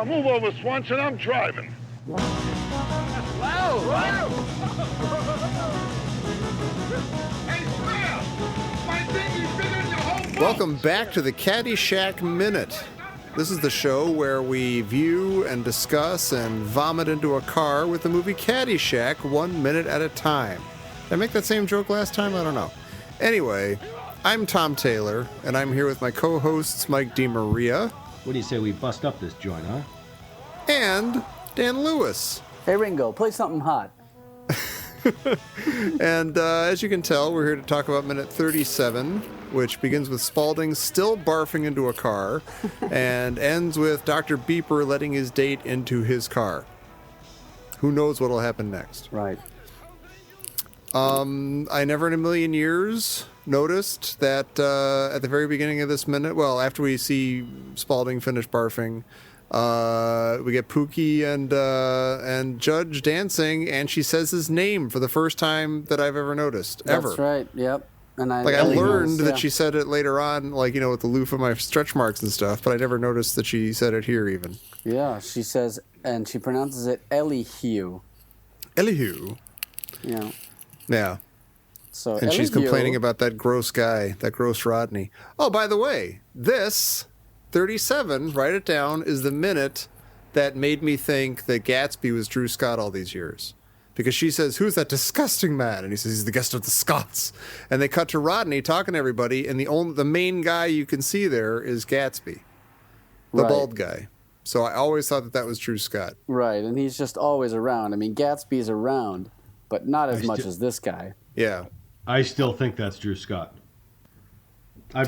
Move over, Swanson. I'm driving. Wow! Hey, Smails! My dinghy's bigger than your whole boat. Welcome back to the Caddyshack Minute. This is the show where we view and discuss and vomit into a car with the movie Caddyshack 1 minute at a time. Did I make that same joke last time? I don't know. Anyway, I'm Tom Taylor, and I'm here with my co-hosts Mike DeMaria. What do you say we bust up this joint, huh? And Dan Lewis. Hey, Ringo, play something hot. And as you can tell, we're here to talk about minute 37, which begins with Spaulding still barfing into a car and ends with Dr. Beeper letting his date into his car. Who knows what'll happen next? Right. I never in a million years noticed that at the very beginning of this minute, well, after we see Spaulding finish barfing, we get Pookie and Judge dancing, and she says his name for the first time that I've ever noticed, ever. That's right, yep. And I learned that she said it later on, like, you know, with the loop of my stretch marks and stuff, but I never noticed that she said it here even. Yeah, she says, and she pronounces it Elihu. Elihu. Yeah. Yeah. So and she's complaining about that gross guy, that gross Rodney. Oh, by the way, this 37, write it down, is the minute that made me think that Gatsby was Drew Scott all these years. Because she says, "Who's that disgusting man?" And he says, "He's the guest of the Scots." And they cut to Rodney talking to everybody, and the main guy you can see there is Gatsby, the bald guy. So I always thought that was Drew Scott. Right, and he's just always around. I mean, Gatsby's around, but not as much as this guy. Yeah. I still think that's Drew Scott.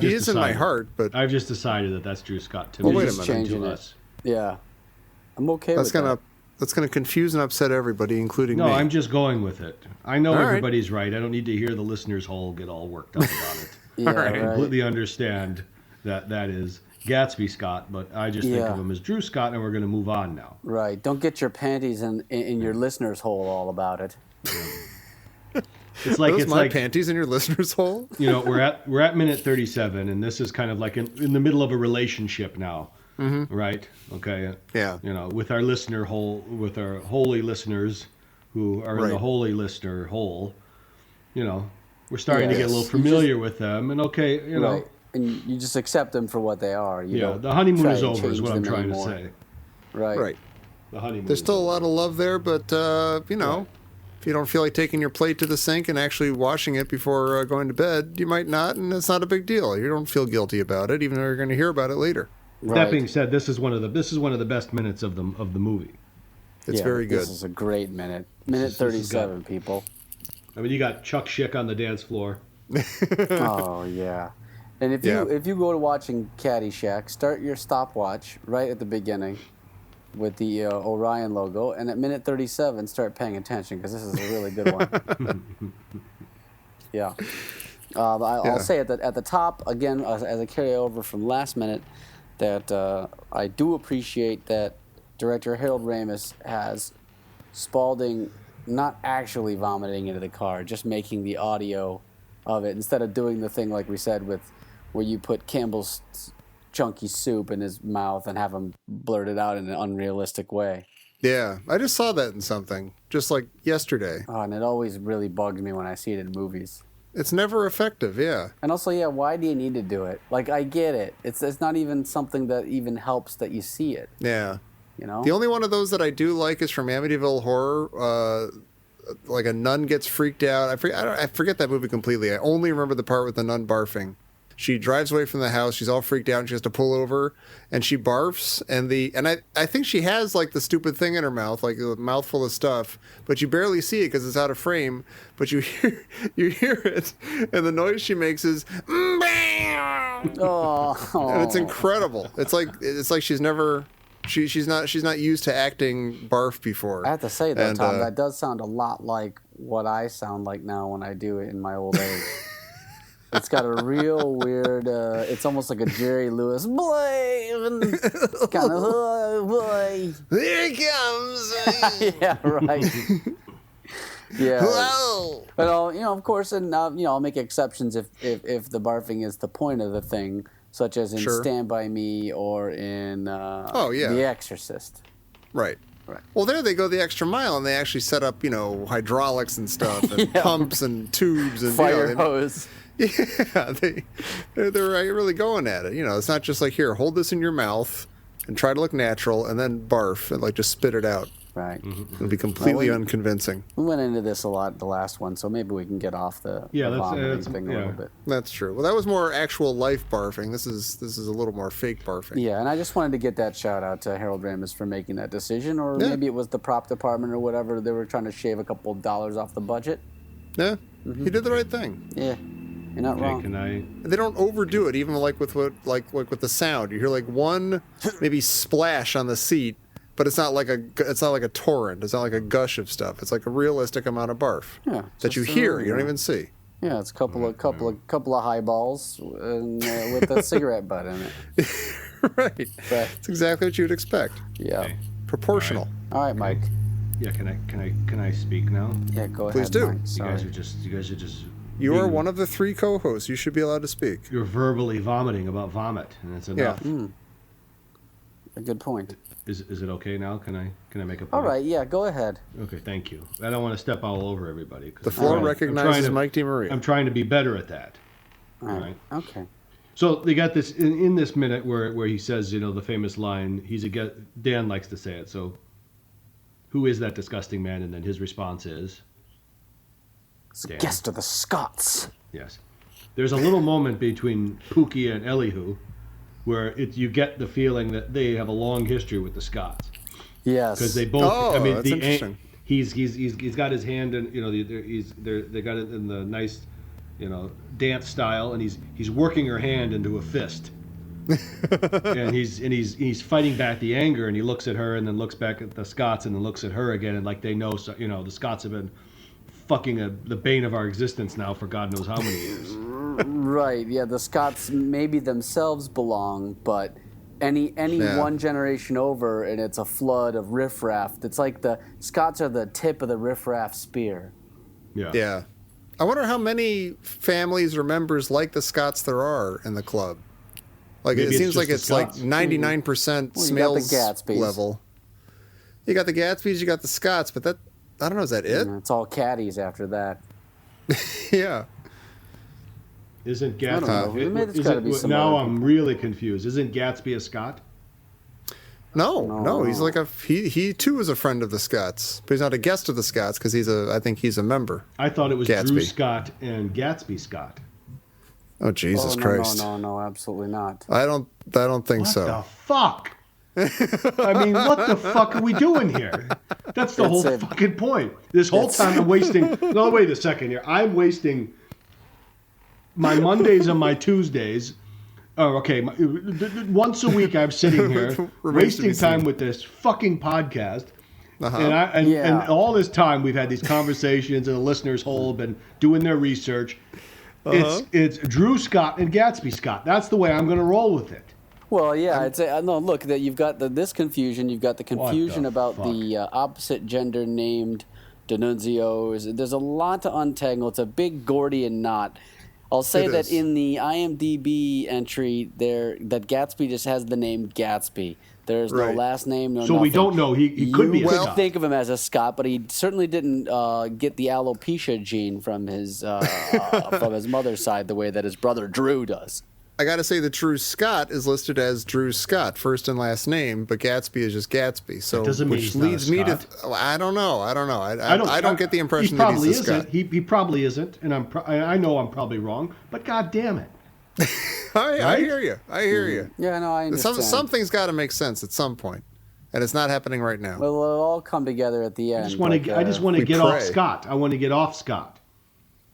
He is in my heart, but I've just decided that that's Drew Scott to me. Wait a minute. Changing it. Yeah. I'm okay with that. That's going to confuse and upset everybody, including me. No, I'm just going with it. I know everybody's right. I don't need to hear the listeners' hole get all worked up about it. Yeah, I completely understand that is Gatsby Scott, but I just think of him as Drew Scott, and we're going to move on now. Right. Don't get your panties in your listeners' hole all about it. It's like panties in your listener's hole. You know, we're at minute 37, and this is kind of like in the middle of a relationship now, right? Okay. Yeah. You know, with our listener hole, with our holy listeners who are in the holy listener hole, you know, we're starting to get a little familiar with them, and you know, and you just accept them for what they are. The honeymoon is over, is what I'm trying to say. Right. The honeymoon. There's still a lot of love there, but you know. Right. If you don't feel like taking your plate to the sink and actually washing it before going to bed, you might not, and it's not a big deal. You don't feel guilty about it, even though you're going to hear about it later. Right. That being said, this is one of the best minutes of the movie. It's very good. This is a great minute. Minute 37, people. I mean, you got Chuck Schick on the dance floor. Oh yeah, and if you go to watching Caddyshack, start your stopwatch right at the beginning with the Orion logo, and at minute 37 start paying attention, because this is a really good one. Yeah. I'll say at the top, again, as a carryover from last minute, that I do appreciate that director Harold Ramis has Spaulding not actually vomiting into the car, just making the audio of it, instead of doing the thing like we said where you put Campbell's chunky soup in his mouth and have him blurt it out in an unrealistic way. Yeah, I just saw that in something, just like yesterday. Oh, and it always really bugs me when I see it in movies. It's never effective, yeah. And also, why do you need to do it? Like, I get it. It's not even something that even helps that you see it. Yeah. You know? The only one of those that I do like is from Amityville Horror. Like a nun gets freaked out. I forget that movie completely. I only remember the part with the nun barfing. She drives away from the house. She's all freaked out, and she has to pull over, and she barfs. And I think she has like the stupid thing in her mouth, like a mouthful of stuff, but you barely see it because it's out of frame. But you hear it, and the noise she makes is oh, and it's incredible. It's like she's never. She's not used to acting barf before. I have to say though, Tom, that does sound a lot like what I sound like now when I do it in my old age. It's got a real weird, it's almost like a Jerry Lewis, boy, kind of, boy. Here he comes. Yeah, right. Yeah. Hello. But, of course, and, I'll make exceptions if the barfing is the point of the thing. such as in Sure. Stand By Me or in yeah. The Exorcist. Right. Right. Well, there they go the extra mile, and they actually set up, hydraulics and stuff, and pumps and tubes and Fire hose. Yeah, they're really going at it. It's not just like, here, hold this in your mouth and try to look natural, and then barf and just spit it out. Right. It'll be completely unconvincing. We went into this a lot the last one, so maybe we can get off the vomiting thing a little bit. That's true. Well, that was more actual life barfing. This is a little more fake barfing. Yeah, and I just wanted to get that shout out to Harold Ramis for making that decision, or maybe it was the prop department or whatever. They were trying to shave a couple of dollars off the budget. Yeah, he did the right thing. Yeah, you're not wrong. They don't overdo it, even with the sound. You hear one maybe splash on the seat. But it's not like a torrent. It's not like a gush of stuff. It's like a realistic amount of barf that you hear. You don't even see. Yeah, it's a couple of highballs and, with a cigarette butt in it. Right. That's exactly what you'd expect. Yeah. Okay. Proportional. All right, Mike. Yeah, can I speak now? Yeah, go ahead. Please do. Mike. You guys are just. You are one of the 3 co-hosts. You should be allowed to speak. You're verbally vomiting about vomit, and it's enough. Yeah. A good point. Is it okay now? Can I make a point? All right, yeah, go ahead. Okay, thank you. I don't want to step all over everybody. The floor recognizes Mike DeMaria. I'm trying to be better at that. All right. Okay. So they got this in this minute where he says, the famous line. Dan likes to say it. So, who is that disgusting man? And then his response is, It's a guest of the Scots. Yes. There's a little moment between Pookie and Elihu where you get the feeling that they have a long history with the Scots. Yes. Because they both. That's interesting. He's got his hand in. They got it in the nice, dance style, and he's working her hand into a fist. And he's fighting back the anger, and he looks at her, and then looks back at the Scots, and then looks at her again, and like they know, the Scots have been fucking the bane of our existence now for God knows how many years. Right. Yeah, the Scots maybe themselves belong, but any one generation over, and it's a flood of riffraff. It's like the Scots are the tip of the riffraff spear. Yeah. Yeah. I wonder how many families or members like the Scots there are in the club. Like Maybe it seems like it's like 99% Smails level. You got the Gatsbys, you got the Scots, but I don't know, is that it? It's all caddies after that. Yeah. Isn't Gatsby? Now I'm really confused. Isn't Gatsby a Scot? No. He's like he too is a friend of the Scots, but he's not a guest of the Scots because I think he's a member. I thought it was Gatsby. Drew Scott and Gatsby Scott. Oh Jesus Christ! No, absolutely not. I don't think so. What the fuck? I mean, what the fuck are we doing here? That's the whole fucking point. This whole time I'm wasting. No, wait a second here. I'm wasting my Mondays and my Tuesdays. Oh, okay. Once a week I'm sitting here wasting time with this fucking podcast. And all this time we've had these conversations and the listeners whole been doing their research. It's Drew Scott and Gatsby Scott. That's the way I'm going to roll with it. Well, yeah, look, that you've got this confusion. You've got the confusion about the opposite gender named D'Annunzios. There's a lot to untangle. It's a big Gordian knot. I'll say that in the IMDb entry there, that Gatsby just has the name Gatsby. There's no last name, no So nothing. we don't know. He could be a Scot. Think of him as a Scot, but he certainly didn't get the alopecia gene from his mother's side the way that his brother Drew does. I got to say that Drew Scott is listed as Drew Scott, first and last name, but Gatsby is just Gatsby. So, doesn't mean which leads me to, I don't know. I don't get the impression that he's a Scot. He probably isn't, and I know I'm probably wrong, but God damn it. I hear you. Yeah, no, I understand. Something's got to make sense at some point, and it's not happening right now. Well, it'll all come together at the end. I just want to get off Scott. I want to get off Scott.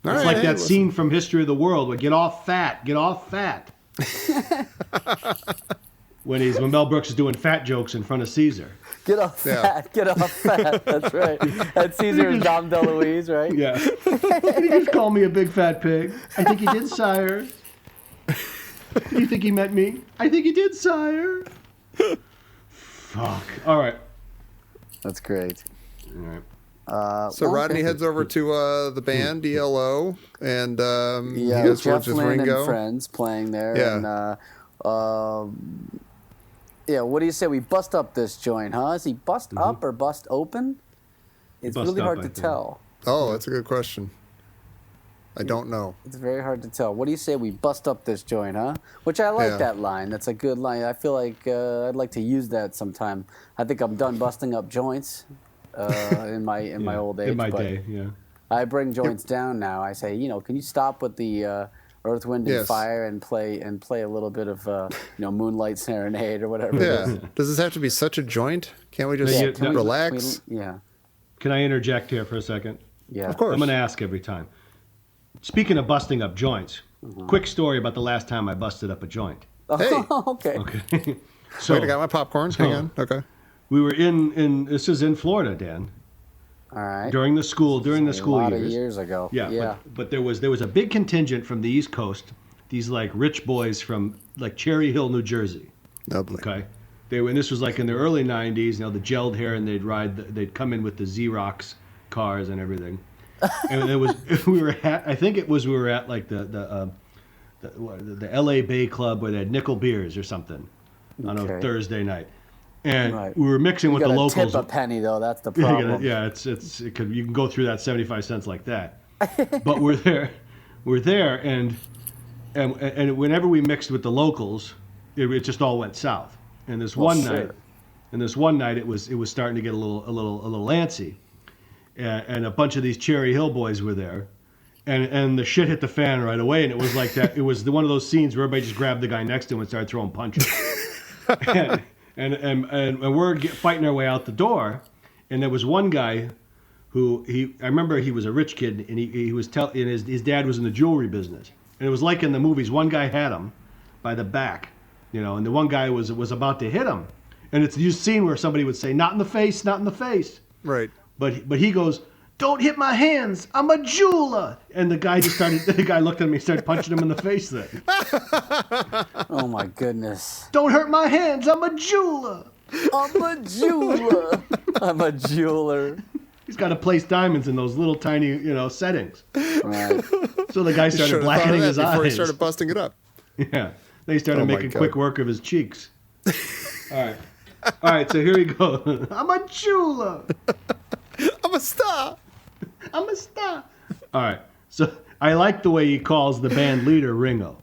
It's like that scene from History of the World where get off fat. When Mel Brooks is doing fat jokes in front of Caesar. Get off fat. That's right. And Caesar is Dom DeLuise, right? Yeah. Did he just call me a big fat pig? I think he did, sire. Do you think he meant me? I think he did, sire. Fuck. All right. That's great. All right. So Rodney heads over to the band DLO, and he has Jeff words with Lynne Ringo. and friends playing there. Yeah. And Yeah, what do you say we bust up this joint, huh? Is he bust up or bust open? It's Bust really up, hard I to think. tell. Oh, that's a good question. I don't know. It's very hard to tell. What do you say we bust up this joint, huh? Which I like Yeah. that line. That's a good line. I feel like I'd like to use that sometime. I think I'm done busting up joints in my old age. In my but day, yeah. I bring joints down now. I say, can you stop with the Earth, Wind, and Yes. Fire and play a little bit of Moonlight Serenade or whatever. It Yeah. is. Does this have to be such a joint? Can't we just Yeah, Can we- relax? yeah. Can I interject here for a second? Yeah. Of course. I'm going to ask every time. Speaking of busting up joints, quick story about the last time I busted up a joint. Hey. Okay. Okay. So Wait, I got my popcorn. Hang on. Okay. we were in this is in Florida, Dan, All right. during the school a lot years. of years ago. Yeah, Yeah. But there was a big contingent from the East Coast, these like rich boys from like Cherry Hill, New Jersey. Lovely. Okay, and this was like in the early '90s. The gelled hair, and they'd come in with the Xerox cars and everything. And it was we were at like the L.A. Bay Club where they had nickel beers or something on a Okay. Thursday night, and Right. we were mixing with the gotta locals. tip a penny though. That's the Yeah, problem. yeah, you can go through that 75 cents like that. But we're there, and whenever we mixed with the locals, it just all went south. And this one night, it was starting to get a little antsy, and a bunch of these Cherry Hill boys were there, and the shit hit the fan right away. And it was like that. It was one of those scenes where everybody just grabbed the guy next to him and started throwing punches. and we're fighting our way out the door, and there was one guy who I remember he was a rich kid, and his dad was in the jewelry business, and it was like in the movies. One guy had him by the back, and the one guy was about to hit him, and it's a scene where somebody would say, "Not in the face, not in the face," Right. but he goes, "Don't hit my hands, I'm a jeweler," and the guy looked at me and started punching him in the face then. Oh my goodness. "Don't hurt my hands, I'm a jeweler." I'm a jeweler. I'm a jeweler. He's got to place diamonds in those little tiny, settings. Right. So the guy started Should have thought of blackening that his before he eyes. started busting it up. Yeah. Then he started Oh my making God. quick work of his cheeks. All right. So here we go. I'm a jeweler. I'm a star. I'm a star. All right. So I like the way he calls the band leader Ringo,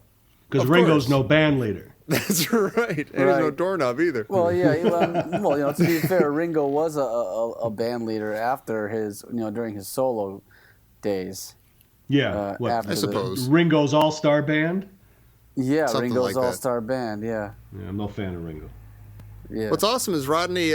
because Of Ringo's course. no band leader. That's right. And there's no Right. doorknob either. Well, yeah. To be fair, Ringo was a band leader after his, during his solo days. Yeah. What? After I suppose. Ringo's all-star band? Yeah, Something Ringo's like that. all-star band. Yeah. Yeah, I'm no fan of Ringo. Yeah. What's awesome is Rodney,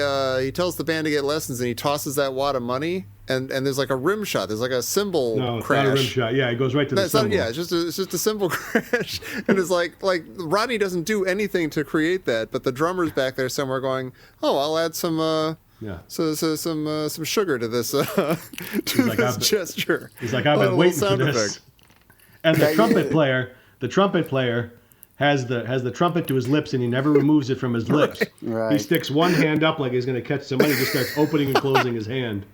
he tells the band to get lessons, and he tosses that wad of money, and there's like a rim shot. There's like a cymbal No, it's crash. not a rim shot. Yeah, it goes right to the That's not, cymbal. yeah, it's just a cymbal crash, and it's like Rodney doesn't do anything to create that, but the drummer's back there somewhere going, "Oh, I'll add some Yeah. some sugar to this like, this gesture." He's like, I've A been little waiting for sound this. effect. And the trumpet player has the trumpet to his lips, and he never removes it from his lips. Right. He sticks one hand up like he's going to catch some money, just starts opening and closing his hand,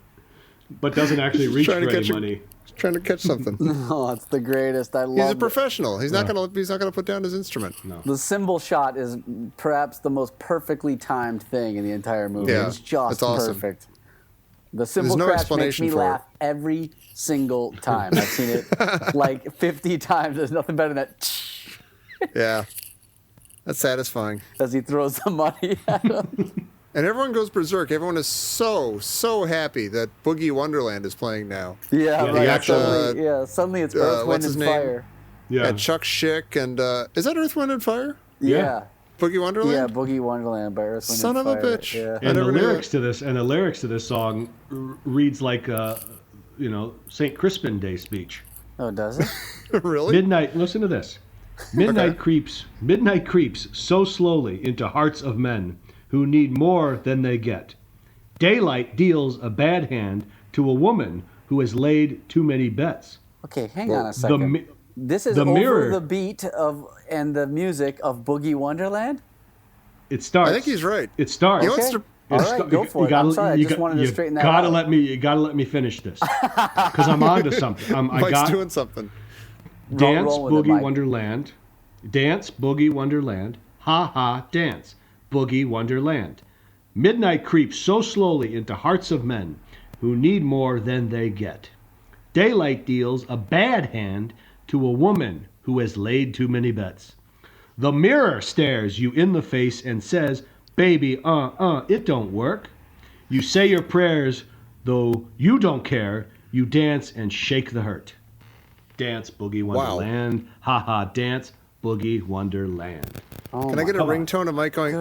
but doesn't actually reach for trying to any catch a- money. Trying to catch something. Oh, it's the greatest. I love He's a it. professional. He's not gonna put down his instrument. No. The cymbal shot is perhaps the most perfectly timed thing in the entire movie. Yeah, It's just it's awesome. perfect. The cymbal no crash makes explanation me for it. laugh every single time. I've seen it like 50 times. There's nothing better than that Yeah, that's satisfying. as he throws the money at him. And everyone goes berserk. Everyone is so happy that Boogie Wonderland is playing now. Yeah, the right. actual- Suddenly it's Earth, Wind, what's his and name? Fire. Yeah. And Chuck Schick and is that Earth, Wind, and Fire? Yeah. Boogie Wonderland? Yeah, Boogie Wonderland by Earth, Wind, Son and of a Fire. bitch. Yeah. I And the never knew lyrics to this song reads like St. Crispin Day speech. Oh, does it? Really? Midnight. Listen to this. Midnight creeps so slowly into hearts of men who need more than they get. Daylight deals a bad hand to a woman who has laid too many bets. Okay, hang on a The second. mi- This is the over mirror- the beat of and the music of Boogie Wonderland? It starts. I think he's right. It starts. He wants Okay. to- All It's- right, go for it. I'm sorry, I just wanted to straighten that out. You gotta let me finish this because I'm onto something. Mike's doing something. Dance roll with it, Boogie Mike. Wonderland. Dance Boogie Wonderland. ha ha, dance, Boogie Wonderland. Midnight creeps so slowly into hearts of men who need more than they get. Daylight deals a bad hand to a woman who has laid too many bets. The mirror stares you in the face and says, baby, it don't work. You say your prayers, though you don't care. You dance and shake the hurt. Dance, Boogie Wonderland. Ha ha, dance, Boogie Wonderland. Oh Can I get a ringtone of Mike going,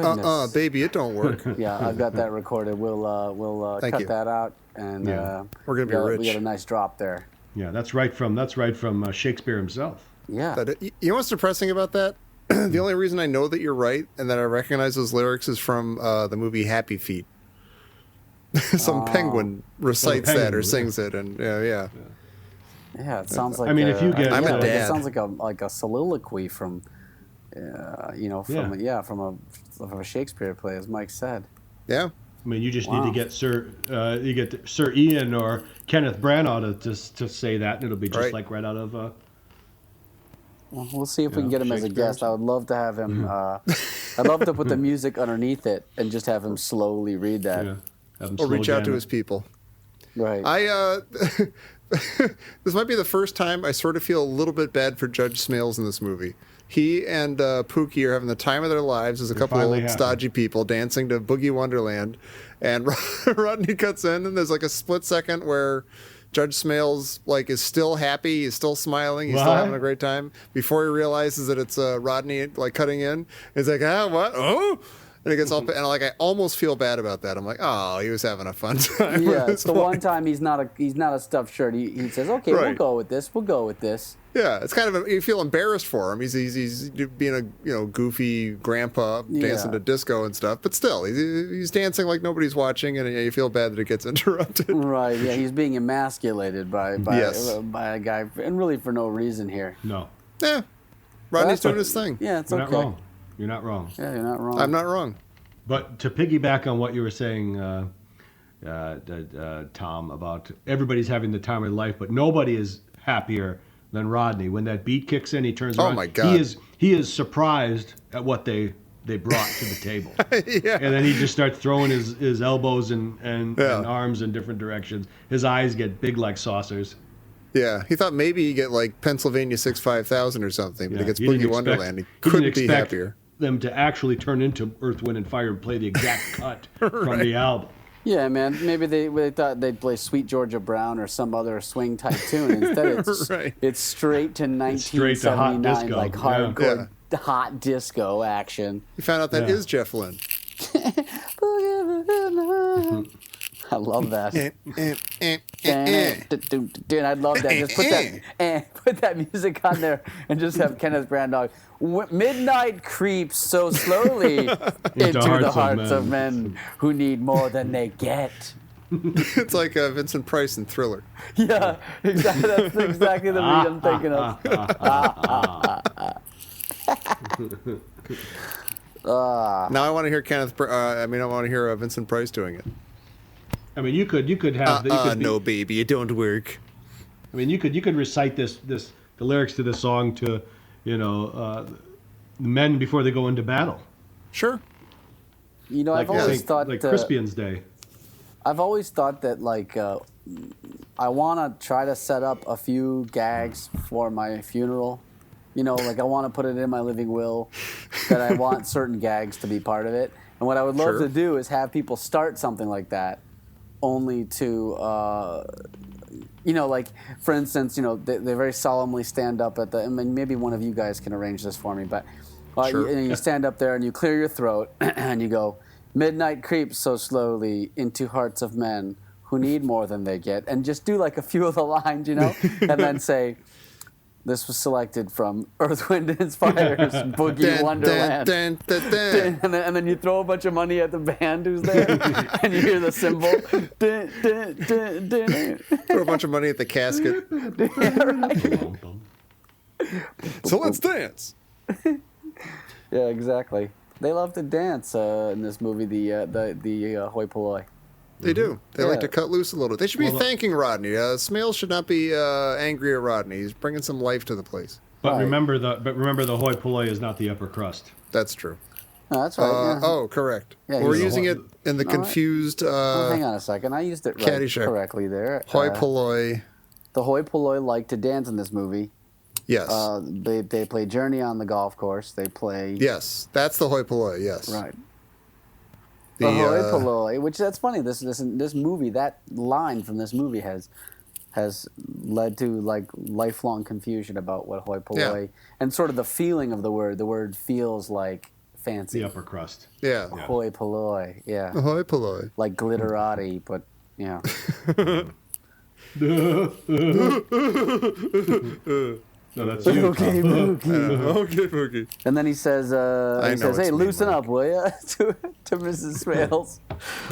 baby, it don't work? Yeah, I've got that recorded. We'll cut that out, and we're gonna be rich. We got a nice drop there. Yeah, that's right from Shakespeare himself. Yeah. You know what's depressing about that? The only reason I know that you're right and that I recognize those lyrics is from the movie Happy Feet. Some penguin recites that or sings it, and yeah. Yeah, it sounds like. I mean, if you get, I'm a dad. It sounds like a soliloquy from, from a Shakespeare play, as Mike said. Yeah. I mean, you just need to get Sir Ian or Kenneth Branagh to say that, and it'll be just like right out of. Well, we'll see if we can get him as a guest. I would love to have him. I'd love to put the music underneath it and just have him slowly read that. Yeah. Or reach out to his people. Right. This might be the first time I sort of feel a little bit bad for Judge Smails in this movie. He and Pookie are having the time of their lives as a couple of old stodgy people dancing to Boogie Wonderland. And Rodney cuts in, and there's like a split second where Judge Smails is still happy, he's still smiling, he's still having a great time. Before he realizes that it's Rodney cutting in, he's like, what? Oh! And it gets all, and I almost feel bad about that. I'm like, oh, he was having a fun time. Yeah, it's the one time he's not a stuffed shirt. He says, okay, we'll go with this. We'll go with this. Yeah, it's kind of you feel embarrassed for him. He's being a goofy grandpa dancing to disco and stuff, but still he's dancing like nobody's watching, and you feel bad that it gets interrupted. Right. Yeah, he's being emasculated by a guy, and really for no reason here. No. Yeah. Rodney's doing his thing. Yeah, it's okay. Not wrong. You're not wrong. Yeah, you're not wrong. I'm not wrong. But to piggyback on what you were saying, Tom, about everybody's having the time of their life, but nobody is happier than Rodney. When that beat kicks in, he turns around. Oh my God! He is surprised at what they brought to the table. Yeah. And then he just starts throwing his elbows and arms in different directions. His eyes get big like saucers. Yeah, he thought maybe he'd get Pennsylvania 65000 or something, but he gets Boogie Wonderland. He couldn't be happier. Them to actually turn into Earth, Wind, and Fire and play the exact cut from the album. Yeah, man. Maybe they thought they'd play Sweet Georgia Brown or some other swing type tune. Instead, it's straight to 1979, like hardcore hot disco action. You found out that is Jeff Lynne. I love that. Dude, I'd love that. Just put that music on there and just have Kenneth Branagh. Midnight creeps so slowly into the hearts of men who need more than they get. It's like Vincent Price in Thriller. Yeah, exactly. That's exactly the beat I'm thinking of. Now I want to hear I want to hear Vincent Price doing it. I mean, you could have. No, baby, it don't work. I mean, you could recite the lyrics to the song to, men before they go into battle. Sure. I've always thought like Crispian's Day. I've always thought that I want to try to set up a few gags for my funeral. I want to put it in my living will that I want certain gags to be part of it. And what I would love to do is have people start something like that, only to, for instance, they very solemnly stand up at the, maybe one of you guys can arrange this for me, but you stand up there and you clear your throat and you go, midnight creeps so slowly into hearts of men who need more than they get, and just do a few of the lines, and then say, this was selected from Earth, Wind, and Fire's Boogie Wonderland. And then you throw a bunch of money at the band who's there, and you hear the cymbal. Throw a bunch of money at the casket. So let's dance. Yeah, exactly. They love to dance in this movie, the hoi polloi. They do. They like to cut loose a little. They should be thanking Rodney. Smails should not be angry at Rodney. He's bringing some life to the place. But remember the hoi polloi is not the upper crust. That's true. No, that's right. Yeah. Oh, correct. Yeah, We're he's- using it in the confused hang on a second. I used it right Caddyshack. correctly there. hoi polloi. The hoi polloi like to dance in this movie. Yes. They play Journey on the golf course. They play... Yes, that's the hoi polloi, yes. Right. The, The hoi polloi, which that's funny. This movie, that line from this movie has led to like lifelong confusion about what hoi polloi and sort of the feeling of the word. The word feels like fancy. The upper crust. Yeah. Hoi polloi, yeah. Hoi polloi. Like glitterati, but yeah. No, that's you. Okay, Boogie. Okay, Boogie. And then he says, know "Hey, it's me, loosen Mike. up, will you?" to Mrs. Smails,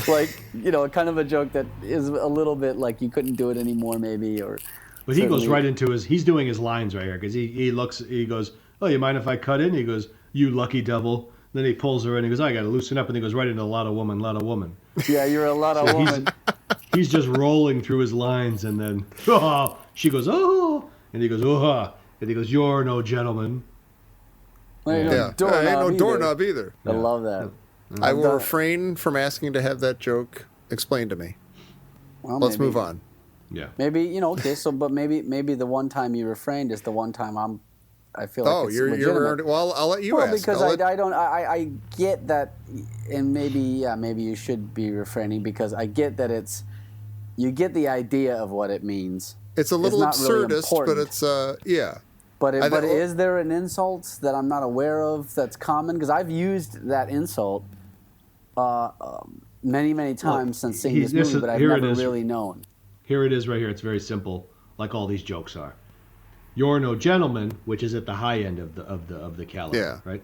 like kind of a joke that is a little bit like you couldn't do it anymore, maybe, or. But he goes certainly- right into he's doing his lines right here because he goes, "Oh, you mind if I cut in?" He goes, "You lucky devil." Then he pulls her in. He goes, "I got to loosen up," and he goes right into a lot of woman. Yeah, you're a lot of woman. He's just rolling through his lines, and then she goes, "Oh," and he goes, "Oh," and he goes, "You're no gentleman." Ain't no Yeah. doorknob Ain't no either. doorknob either. I love that. I will done- refrain from asking to have that joke explained to me. Well, Let's maybe- move on. Yeah. Maybe okay. So, but maybe the one time you refrained is the one time I feel like it's you're legitimate. well. I'll let you Well, ask. because I'll let- I get that, and maybe you should be refraining because I get that you get the idea of what it means. it's a little not really absurdist, important. but it's yeah. But I think- is there an insult that I'm not aware of that's common? Because I've used that insult many times since seeing this movie, but I've here it never is. really known. Here it is right here. It's very simple, like all these jokes are. You're no gentleman, which is at the high end of the caliber, Yeah. right?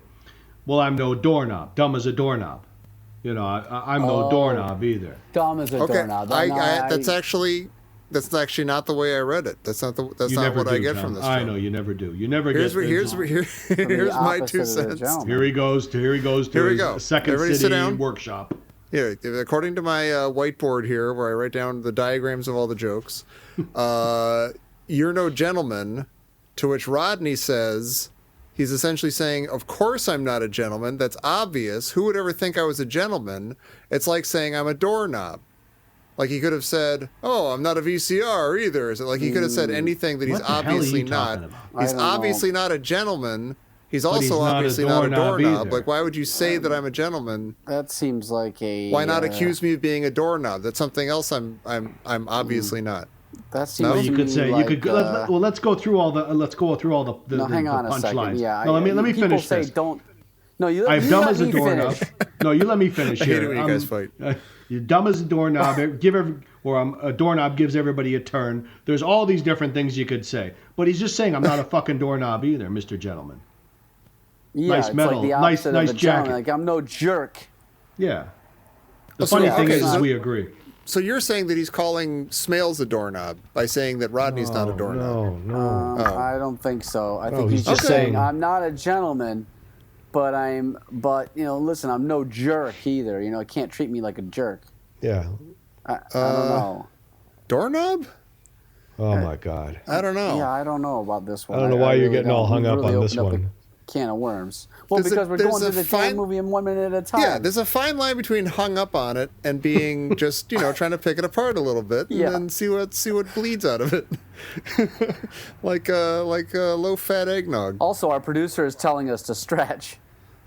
Well, I'm no doorknob. Dumb as a doorknob. You know, I'm no doorknob either. Dumb as a Okay, doorknob. that's actually not the way I read it. That's not You not never what do, I get John. from this. I show. know you never do. You never Here's get. here's my opposite 2 of the cents. gentleman. Here he goes. Here he goes to Here we his go. Second Everybody sit City down. workshop. Yeah, according to my whiteboard here, where I write down the diagrams of all the jokes, you're no gentleman, to which Rodney says, he's essentially saying, of course I'm not a gentleman. That's obvious. Who would ever think I was a gentleman? It's like saying I'm a doorknob. Like he could have said, oh, I'm not a VCR either. Is it like he could have said anything that he's What the hell are you obviously not. talking about? I He's don't know. obviously not a gentleman. He's he's also not a obviously not a doorknob doorknob. either. Like, why would you say that I'm a gentleman? That seems like a. Why not accuse me of being a doorknob? That's something else I'm obviously not. That seems. No? to You me could say like, you could. Let's go through all the. Let's go through all the. No, the, hang the on a punch second. lines. Yeah. No, let me people finish say this. don't. No, you. I'm you dumb let as a me doorknob. finish. No, you let me finish I hate here. it when you guys fight. You're dumb as a doorknob. A doorknob gives everybody a turn. There's all these different things you could say, but he's just saying I'm not a fucking doorknob either, Mr. Gentleman. Yeah, Nice it's medal. like the Nice- opposite nice of a gentleman. jacket. Like I'm no jerk. Yeah. The So, funny thing okay, is so- we agree. So you're saying that he's calling Smails a doorknob by saying that Rodney's not a doorknob. No. I don't think so. I think he's he's just just saying saying- I'm not a gentleman, but listen, I'm no jerk either. You know, can't treat me like a jerk. Yeah. I don't know. Doorknob? Oh my God. I don't know. Yeah, I don't know about this one. I don't know why you're really getting all don't. hung up Really on this opened up one. a can of worms. Well, There's because we're there's going through the fine- damn movie in 1 minute at a time. Yeah, there's a fine line between hung up on it and being just, trying to pick it apart a little bit and Yeah. then see what bleeds out of it. like low fat eggnog. Also, our producer is telling us to stretch.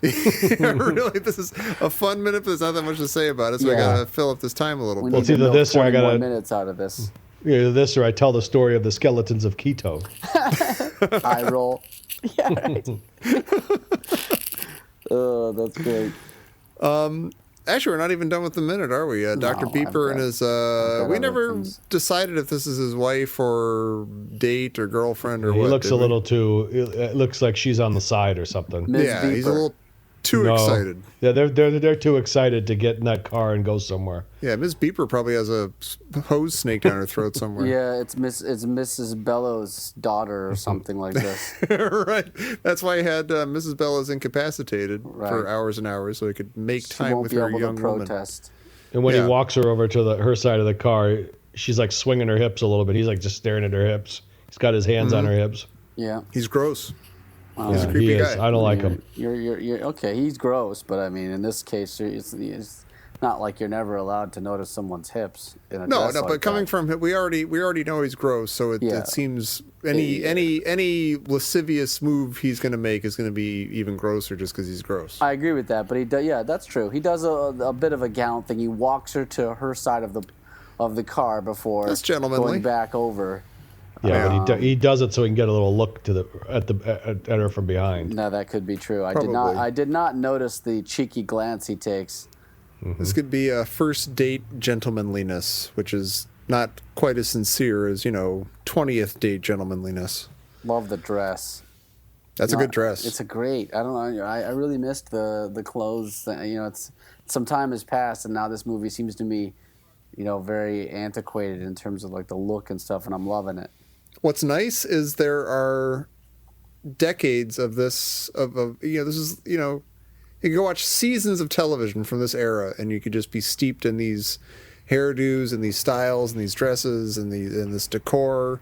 Really, this is a fun minute, but there's not that much to say about it, so I Yeah. gotta fill up this time a little We bit. need it's to either milk this or I 20 more gotta- minutes out of this. Either this or I tell the story of the skeletons of Quito. I roll. Yeah, right. Oh, that's great. Actually, we're not even done with the minute, are we? Dr. I've Beeper and got- his. got We other never things. decided if this is his wife or date or girlfriend or He what. looks did a we? little too. It looks like she's on the side or something. Ms. Yeah, he's a Beeper. little too No. excited. Yeah, they're too excited to get in that car and go somewhere. Yeah, Ms. Beeper probably has a hose snake down her throat somewhere. Yeah, it's Mrs. Bellows' daughter or something like this. Right. That's why he had Mrs. Bellows incapacitated for Right. hours and hours so he could make She time won't with be her able young to woman. protest. And when Yeah. he walks her over to her side of the car, she's like swinging her hips a little bit. He's like just staring at her hips. He's got his hands on her hips. Yeah. He's gross. He's a creepy he is. guy. I don't like him. You're okay. He's gross, but I mean, in this case, it's not like you're never allowed to notice someone's hips in a No, dress no, like but coming that. from him, we already know he's gross, so it seems any lascivious move he's going to make is going to be even grosser just because he's gross. I agree with that, but yeah, that's true. He does a bit of a gallant thing. He walks her to her side of the car before That's gentlemanly. going back over. Yeah, but he does it so he can get a little look at her from behind. No, that could be true. Probably. I did not notice the cheeky glance he takes. This could be a first date gentlemanliness, which is not quite as sincere as 20th date gentlemanliness. Love the dress. That's a good dress. It's a great. I don't know. I really missed the clothes. It's some time has passed, and now this movie seems to me, very antiquated in terms of like the look and stuff, and I'm loving it. What's nice is there are decades of this this is you can go watch seasons of television from this era, and you could just be steeped in these hairdos and these styles and these dresses and this decor.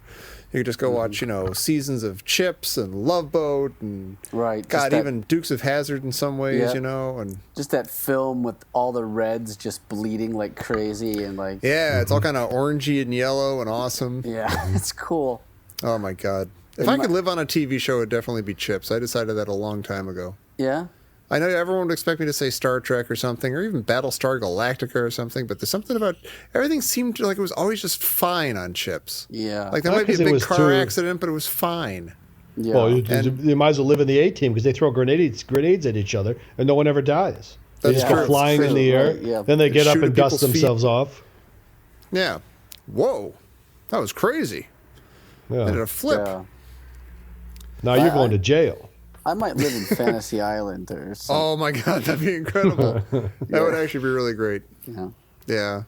You could just go watch, seasons of Chips and Love Boat and even Dukes of Hazzard in some ways, and just that film with all the reds just bleeding like crazy and like it's all kind of orangey and yellow and awesome. Yeah, it's cool. Oh my God! If I could live on a TV show, it'd definitely be Chips. I decided that a long time ago. Yeah. I know everyone would expect me to say Star Trek or something, or even Battlestar Galactica or something, but there's something about everything seemed like it was always just fine on Chips. Yeah. Like there might be a big car accident, but it was fine. Yeah. Well, you might as well live in the A-Team because they throw grenades at each other and no one ever dies. They just go flying in the air, then they get up and dust themselves off. Yeah. Whoa. That was crazy. Yeah. They did a flip. Yeah. Now you're going to jail. I might live in Fantasy Island or something. Oh my God, that'd be incredible. That would actually be really great. Yeah. Yeah.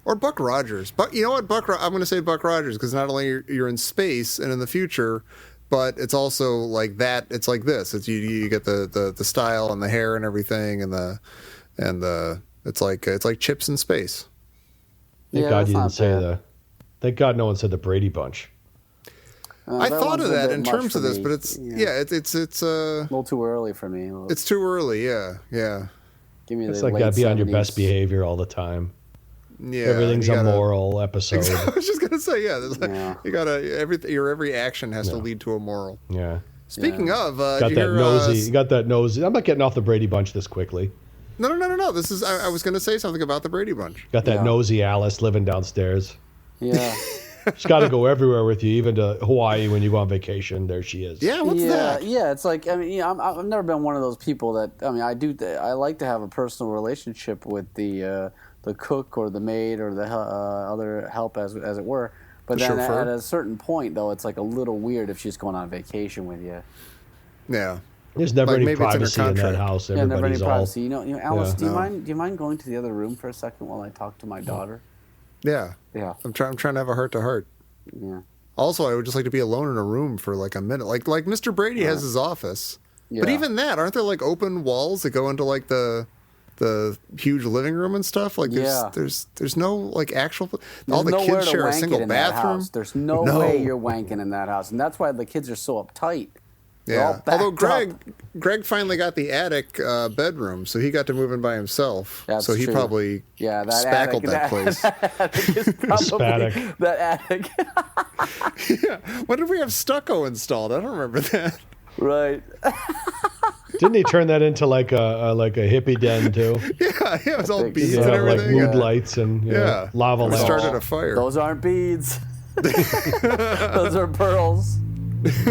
Or Buck Rogers. But you know what, I'm going to say Buck Rogers because not only you're in space and in the future, but it's also like that. It's like this. It's you get the style and the hair and everything and it's like Chips in space. Thank God you didn't say that. Thank God no one said the Brady Bunch. I thought of that in terms of this, but it's a little too early for me. It's too early, yeah. Give me it's the like late gotta be 70s. on your best behavior all the time. Yeah, everything's a moral episode. I was just gonna say, you gotta your every action has to lead to a moral. Yeah. Speaking of, got that nosy. You got that nosy. I'm not getting off the Brady Bunch this quickly. No. This is. I was gonna say something about the Brady Bunch. Got that nosy Alice living downstairs. Yeah. She's got to go everywhere with you, even to Hawaii when you go on vacation. There she is. Yeah, what's that? Yeah, it's like I've never been one of those people that I like to have a personal relationship with the cook or the maid or the other help as it were. But then at a certain point though, it's like a little weird if she's going on vacation with you. Yeah. There's never any privacy in that house. Yeah, never any privacy. Alice, Yeah, do you mind going to the other room for a second while I talk to my daughter? Yeah. Yeah. I'm trying to have a heart to heart. Yeah. Also, I would just like to be alone in a room for like a minute. Like Mr. Brady has his office. Yeah. But even that, aren't there like open walls that go into like the huge living room and stuff? Like there's no like actual all the kids share a single bathroom. There's no way you're wanking in that house. And that's why the kids are so uptight. Yeah. Although Greg finally got the attic bedroom, so he got to move in by himself. That's so he true. probably spackled that place. That attic. Yeah. When did we have stucco installed? I don't remember that. Right. Didn't he turn that into like a hippie den too? Yeah, it was all beads and everything. Like mood lights and lava lamps. Started a fire. Those aren't beads. Those are pearls.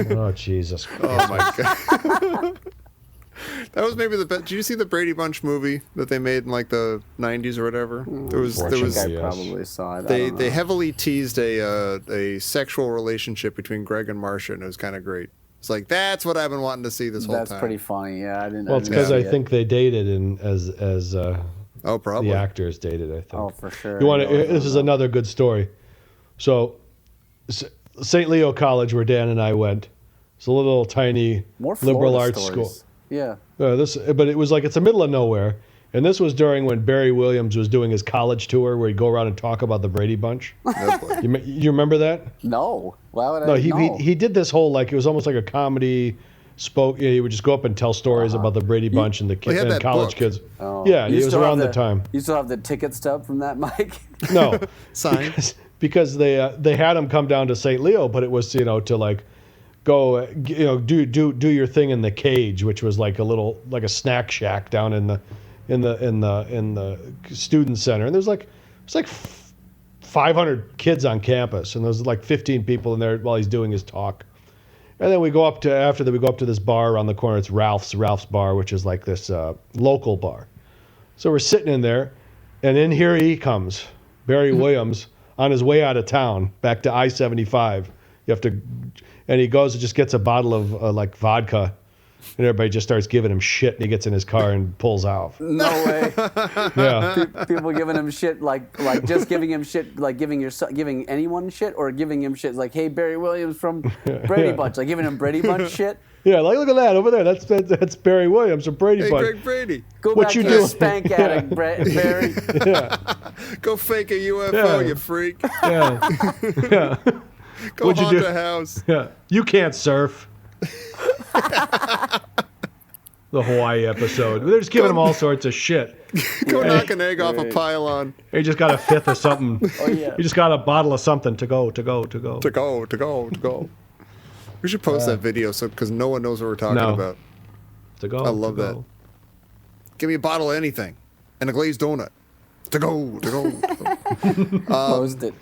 Oh Jesus Christ! Oh my God! That was maybe the best. Did you see the Brady Bunch movie that they made in like the '90s or whatever? There was. I probably saw it. They heavily teased a sexual relationship between Greg and Marcia, and it was kind of great. It's like that's what I've been wanting to see this whole time. That's pretty funny. Yeah, I didn't. Well, it's because I think they dated and as probably the actors dated. I think. Oh, for sure. You want to? This is another good story. So. St. Leo College, where Dan and I went, it's a little tiny liberal arts school. Yeah. But it was like it's the middle of nowhere, and this was during when Barry Williams was doing his college tour, where he'd go around and talk about the Brady Bunch. You remember that? No. Why would I? No, he did this whole like it was almost like a comedy spoke. He would just go up and tell stories about the Brady Bunch and the kids and college kids. Oh. Yeah, it was around the time. You still have the ticket stub from that, Mike? No, Signed. because they had him come down to St. Leo, but it was to like go do your thing in the cage, which was like a snack shack down in the student center, and it's like 500 kids on campus, and there's like 15 people in there while he's doing his talk. And then we go up to this bar around the corner. It's Ralph's bar, which is like this local bar. So we're sitting in there, and in here he comes, Barry Williams, on his way out of town back to I-75. And he goes and just gets a bottle of like vodka, and everybody just starts giving him shit, and he gets in his car and pulls off. No way. Yeah. People giving him shit, like just giving him shit, like giving anyone shit, or giving him shit like, hey, Barry Williams from Brady Bunch, like giving him Brady Bunch shit. Yeah, like look at that over there. That's Barry Williams from Brady Bunch. Hey, Greg Brady. Go What back you to doing? your spank addict, Barry. Yeah. Go fake a UFO, Yeah. you freak. Yeah. Yeah. Go What'd you haunt do? a house. Yeah. You can't surf. The Hawaii episode. They're just giving him all sorts of shit. Go knock an egg off a pylon. He just got a fifth of something. Oh yeah. He just got a bottle of something to go. To go. We should post that video because no one knows what we're talking No. about. To go. I love that. Give me a bottle of anything and a glazed donut. To go. Post it.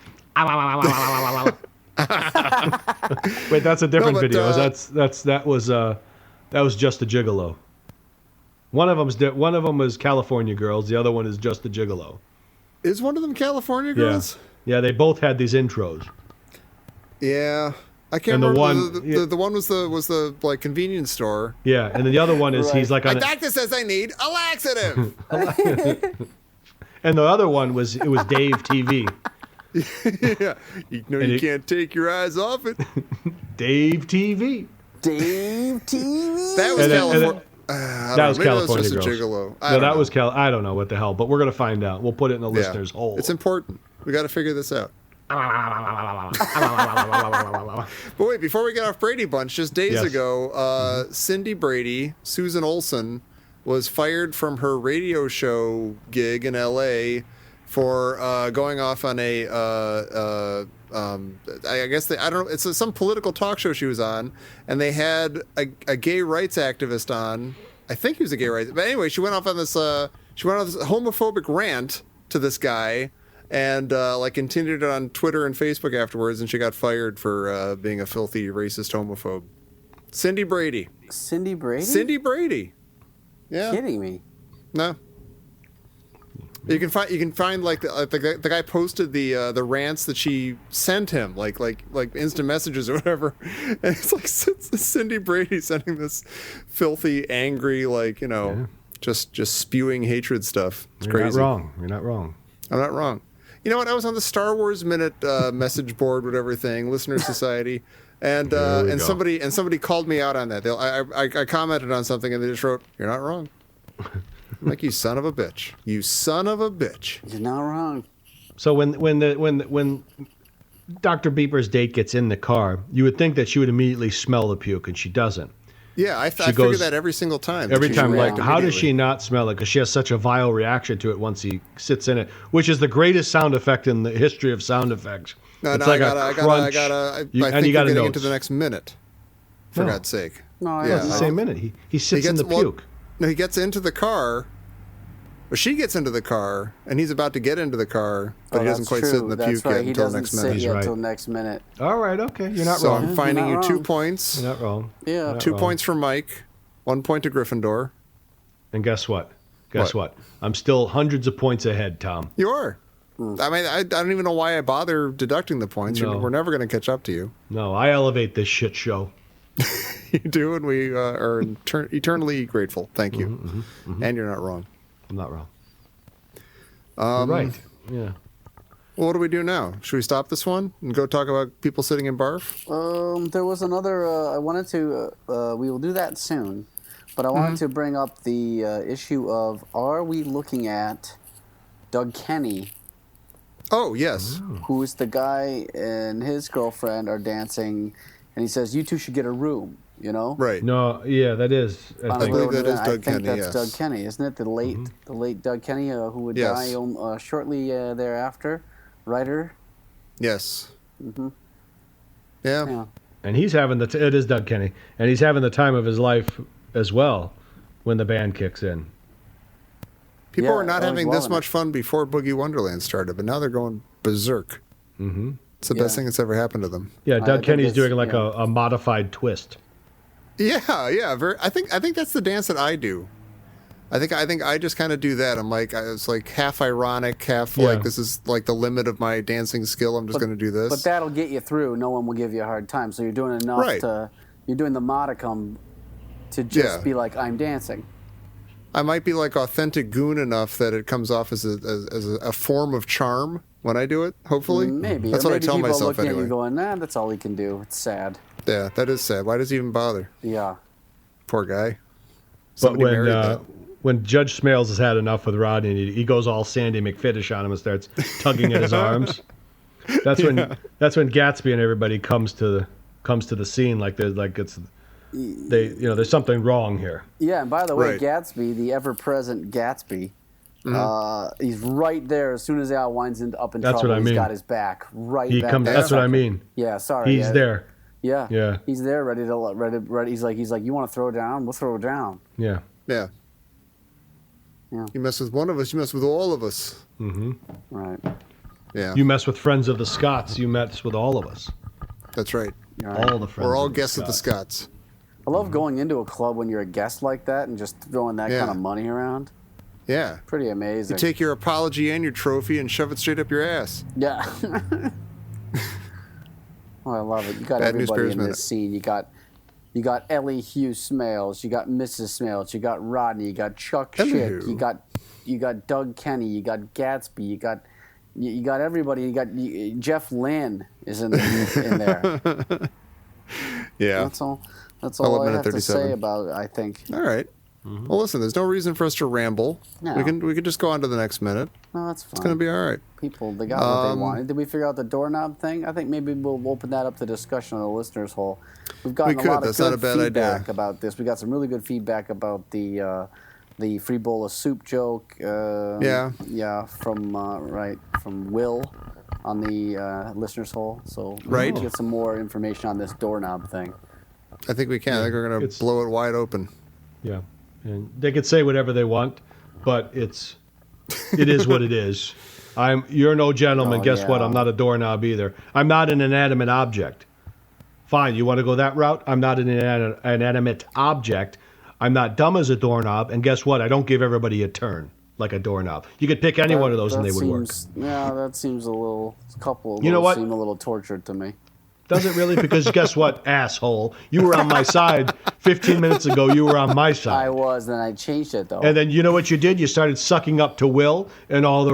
Wait, that's a different No, but, video. That was Just a Gigolo. One of them was California Girls. The other one is Just a Gigolo. Is one of them California Girls? Yeah, they both had these intros. Yeah. I can't And the remember. one- The one was the like convenience store. Yeah, and then the other one is Right. he's like My on. doctor says I need a laxative. And the other one was Dave TV. Yeah. You can't take your eyes off it. Dave TV. Dave TV. That was And then- California. That was California Just Girls. a gigolo. No, that was I don't know what the hell, but we're gonna find out. We'll put it in the listener's hole. It's important. We got to figure this out. But wait, before we get off Brady Bunch, just days Yes. ago, Cindy Brady, Susan Olsen, was fired from her radio show gig in L.A. for going off on I guess I don't know, it's some political talk show she was on, and they had a gay rights activist on. I think he was a gay rights, but anyway, she went off on this homophobic rant to this guy, and like continued it on Twitter and Facebook afterwards, and she got fired for being a filthy racist homophobe. Cindy Brady. Cindy Brady. Cindy Brady. Yeah. Kidding me. No. You can find like the guy posted the rants that she sent him like instant messages or whatever, and it's like Cindy Brady sending this filthy, angry, just spewing hatred stuff. It's crazy. You're not wrong. I'm not wrong. You know what? I was on the Star Wars Minute message board, whatever thing, Listener Society, and somebody called me out on that. I commented on something and they just wrote, "You're not wrong." I'm like, you son of a bitch. You son of a bitch. You're not wrong. So when Dr. Beeper's date gets in the car, you would think that she would immediately smell the puke, and she doesn't. Yeah, I figure that every single time. Every time, like, how does immediately. she not smell it? Because she has such a vile reaction to it once he sits in it, which is the greatest sound effect in the history of sound effects. No, it's no, like I think you're getting into the next minute. For No. God's sake. No, It's the same minute. He sits in the puke. No, he gets into the car. Or she gets into the car, and he's about to get into the car, but he doesn't quite sit in the puke yet until the next minute. He doesn't sit yet until next minute. All right, okay. You're not So wrong. I'm finding You're you not 2 wrong. points. You're not wrong. Yeah. You're not 2 wrong. points for Mike. 1 point to Gryffindor. And guess what? Guess what? I'm still hundreds of points ahead, Tom. You are. I mean, I don't even know why I bother deducting the points. No. We're never going to catch up to you. No, I elevate this shit show. You do, and we are eternally grateful. Thank you. And you're not wrong. I'm not wrong. You're right. Yeah. Well, what do we do now? Should we stop this one and go talk about people sitting in barf? There was another. I wanted to. We will do that soon, but I wanted to bring up the issue of: are we looking at Doug Kenny, Oh, yes. who is the guy and his girlfriend are dancing, and he says, "You two should get a room." You know? Right. No, yeah, that is. On I the believe Road to that is Vincennes. Doug I think Kenny, that's yes. Doug Kenny, isn't it? The late Doug Kenny, who would Yes. die shortly thereafter. Writer. Yes. Mm-hmm. Yeah. Yeah. And he's having it is Doug Kenny, and he's having the time of his life as well when the band kicks in. People Yeah, were not I was having this loving much fun before Boogie Wonderland started, but now they're going berserk. Mm-hmm. It's the best thing that's ever happened to them. Yeah, I Doug think Kenny's it's- doing like yeah. a modified twist. Yeah. I think that's the dance that I do. I think I just kind of do that. I'm like, it's like half ironic, half Yeah. like this is like the limit of my dancing skill. I'm just going to do this. But that'll get you through. No one will give you a hard time. So you're doing enough Right. you're doing the modicum to just Yeah. be like, I'm dancing. I might be like authentic goon enough that it comes off as a form of charm when I do it. Hopefully, Maybe. that's Or what I maybe tell people are myself looking anyway. at you going, nah, that's all he can do. It's sad. Yeah, that is sad. Why does he even bother? Yeah. Poor guy. But Somebody when married that. when Judge Smails has had enough with Rodney, he goes all Sandy McFittish on him and starts tugging at his arms. That's when Gatsby and everybody comes to the scene like there's something wrong here. Yeah, and by the way, Right. Gatsby, the ever-present Gatsby, he's right there as soon as Al winds up in That's trouble. what I mean. He's got his back right He back comes. there. That's what I mean. Yeah, sorry. He's yeah. there. Yeah. Yeah. He's there, ready. He's like, you want to throw down? We'll throw down. Yeah. Yeah. Yeah. You mess with one of us, you mess with all of us. Right. Yeah, You mess with friends of the Scots, you mess with all of us. that's right. Right. All the friends. We're all of the guests of the Scots. Scots. I love going into a club when you're a guest like that and just throwing that Yeah. kind of money around. Yeah. Pretty amazing. You take your apology and your trophy and shove it straight up your ass. Yeah. Oh, I love it. You got Bad News everybody Bears in Minute. this scene. You got Ellie Hugh Smails. You got Mrs. Smails. You got Rodney. You got Chuck Ellie Schick. who? You got Doug Kenny. You got Gatsby. You got everybody. Jeff Lynne is in there. Yeah. That's all. That's I love all I minute have to 37. say about it, I think. All right. Well, listen. There's no reason for us to ramble. No. We can just go on to the next minute. No, that's fine. It's gonna be all right. People, they got what they wanted. Did we figure out the doorknob thing? I think maybe we'll open that up to discussion on the listeners' hole. We've gotten We a lot could. of That's not good a bad feedback idea. about this. We got some really good feedback about the free bowl of soup joke. Yeah. Yeah, from Will on the listeners' hole. So Right. we'll get some more information on this doorknob thing. I think we can. I think we're gonna It's- blow it wide open. Yeah. And they could say whatever they want, but it is what it is. You're no gentleman. Oh, Guess yeah. what? I'm not a doorknob either. I'm not an inanimate object. Fine, you want to go that route? I'm not an inanimate object. I'm not dumb as a doorknob, and guess what? I don't give everybody a turn like a doorknob. You could pick any one of those and they would work. Yeah, that seems a couple. You know what? Seem a little tortured to me. Does it really? Because guess what, asshole? You were on my side 15 minutes ago. You were on my side. I was, then I changed it though. And then you know what you did? You started sucking up to Will and all the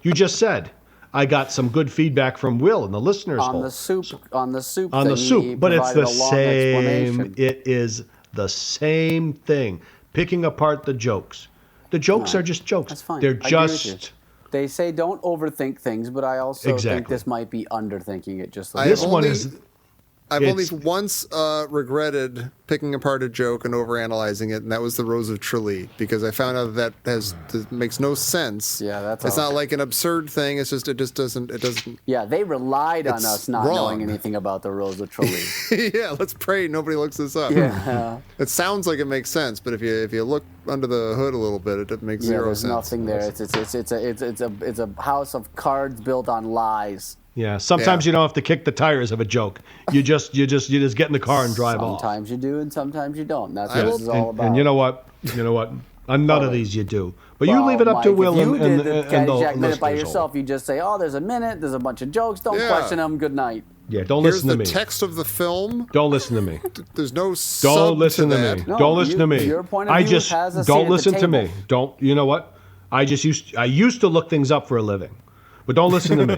you just said. I got some good feedback from Will and the listeners. on hole. the soup On the thing, he soup, but it's provided the a long same. explanation. It is the same thing. Picking apart the jokes. The jokes are just jokes. That's fine. They're I agree with you. just. They say don't overthink things, but I also think Exactly. this might be underthinking it just a I little. This have one only- is. I've only It's- once regretted picking apart a joke and overanalyzing it, and that was the Rose of Tralee, because I found out that makes no sense. Yeah, that's It's all. not like an absurd thing. It's just it doesn't. Yeah, they relied on It's us not wrong. knowing anything about the Rose of Tralee. Yeah, let's pray nobody looks this up. Yeah, It sounds like it makes sense, but if you look under the hood a little bit, it makes yeah. zero There's sense. nothing there. It's a house of cards built on lies. Yeah. Sometimes Yeah. you don't have to kick the tires of a joke. You just get in the car and drive off. Sometimes you do, and sometimes you don't. That's I what will- this is all about. And you know what? On none of these you do. But you Well, leave it up to Mike, Will if you and did the the Caddyshack minute by listeners' yourself, you just say, "Oh, there's a minute. There's a bunch of jokes. Don't Yeah. question them. Good night." Yeah, don't Here's listen to the me. text of the film. Don't listen to me. There's no Don't sub listen to that. me. No, Don't listen to me. your point of I view just has a seat don't at the listen to me. table. Don't. You know what? I used to look things up for a living, but don't listen to me.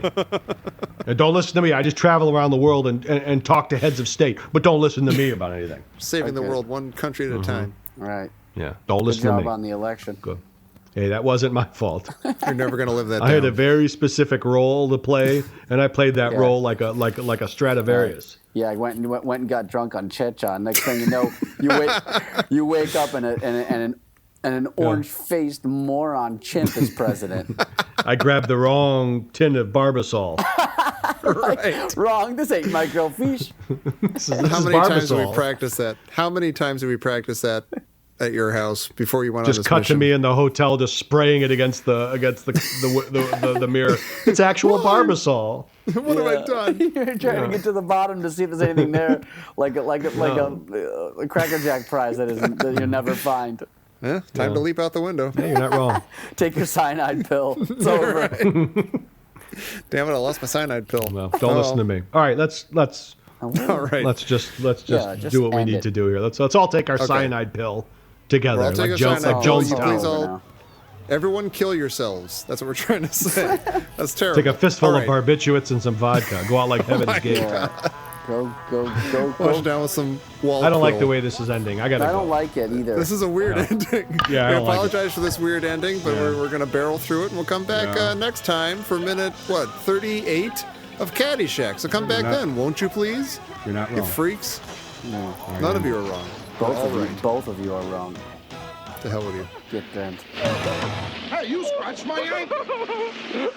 And don't listen to me. I just travel around the world and talk to heads of state, but don't listen to me about anything. Saving the Okay. world one country at a time. All right. Yeah. Don't Good listen to job me. on the election. Good. Hey, that wasn't my fault. You're never gonna live that I had down. a very specific role to play, and I played that role like a Stradivarius. Yeah, I went and got drunk on Checha. Next thing you know, you wake up and an orange-faced moron chimp is president. I grabbed the wrong tin of Barbasol. Right. Wrong. This ain't microfiche. How many times did we practice that? How many times did we practice that at your house before you went on this Just cut mission? to me in the hotel, just spraying it against the mirror. It's actual Barbasol. What have I done? You're trying to get to the bottom to see if there's anything there, like a Cracker Jack prize that you'll never find. Yeah, time to leap out the window. Hey, you're not wrong. Take your cyanide pill. It's over. Damn it! I lost my cyanide pill. Well, don't listen to me. All right, let's All right. let's just just do what we end need it. to do here. Let's all take our cyanide pill together, We'll all take like a cyanide pill. Jonestown. Please Over all- now. Everyone kill yourselves. That's what we're trying to say. That's terrible. Take a fistful All of barbiturates and some vodka. Go out like Heaven's Gate. Yeah. Go. Wash down with some wall. I don't like the way this is ending. I gotta I go. don't like it either. This is a weird ending. Yeah, I we don't like apologize for this weird ending, but Yeah. we're going to barrel through it, and we'll come back next time for minute 38 of Caddyshack. So come back not- then, won't you, please? You're not You wrong. freaks. No. None of you are wrong. Both All of you. right. Both of you are wrong. To hell with you. Get bent. Hey, you scratched my ankle.